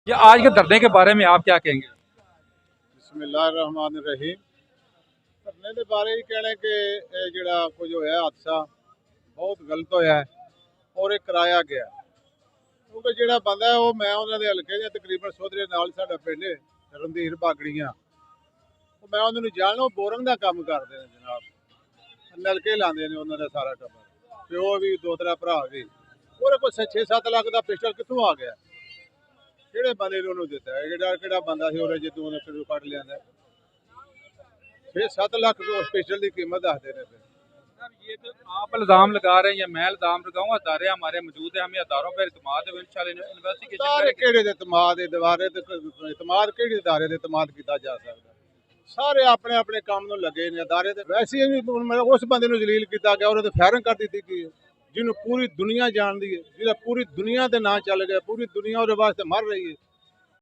ये आज के धरने के बारे में आप क्या कहेंगे? बिस्मिल्लाहिर्रहमानिर्रहीम। धरने के बारे ही कहना कि ये जिहड़ा कुछ होया हादसा बहुत गलत होया है और ये कराया गया क्योंकि जिहड़ा बंदा है वो मैं उन्होंने हल्के दे तकरीबन सोधरे नाल साडा पिंड है रणधीर बागड़ियां मैं उन्होंने जानना वो बोरिंग का काम करते हैं जनाब नलके लाते हैं उन्होंने सारा टब्बर प्यो भी दो त्रै भरा भी और कोई 6-7 लाख का पिस्टल कितों आ गया ਕਿਹੜੇ ਬੰਦੇ ਨੇ ਉਹਨੂੰ ਦਿੱਤਾ ਹੈ ਕਿਹੜਾ ਬੰਦਾ ਸੀ ਉਹਨੇ ਜਿੱਦੋਂ ਉਹਨੇ ਫਿਰ ਕੱਢ ਲਿਆਂਦਾ 6-7 ਲੱਖ ਤੋਂ ਸਪੈਸ਼ਲ ਦੀ ਕੀਮਤ ਦੱਸਦੇ ਨੇ ਫਿਰ ये तो आप इल्जाम लगा रहे हैं या मैं इल्जाम लगाऊं? अदारे हमारे मौजूद है, हमें अदारों पर इत्मीनान है, इंशाल्लाह इन्वेस्टिगेशन ਸਾਰੇ ਕਿਹੜੇ ਦੇ ਇਤਮਾਦ ਦੇ ਦੁਆਰੇ ਤੇ ਇਤਮਾਦ ਕਿਹੜੇ ਅਦਾਰੇ ਦੇ ਇਤਮਾਦ ਕੀਤਾ ਜਾ ਸਕਦਾ ਸਾਰੇ ਆਪਣੇ ਆਪਣੇ ਕੰਮ ਨੂੰ ਲੱਗੇ ਨੇ ਅਦਾਰੇ ਤੇ ਵੈਸੇ ਵੀ ਉਸ ਬੰਦੇ ਨੂੰ ਜਲੀਲ ਕੀਤਾ ਗਿਆ ਉਹਦੇ ਫਾਇਰਿੰਗ ਕਰ ਦਿੱਤੀ ਗਈ ਹੈ ਜਿਹਨੂੰ ਪੂਰੀ ਦੁਨੀਆ ਜਾਣਦੀ ਹੈ ਜਿਹੜਾ ਪੂਰੀ ਦੁਨੀਆ ਦੇ ਨਾਂ ਚੱਲ ਗਿਆ ਪੂਰੀ ਦੁਨੀਆ ਉਹਦੇ ਵਾਸਤੇ ਮਰ ਰਹੀ ਹੈ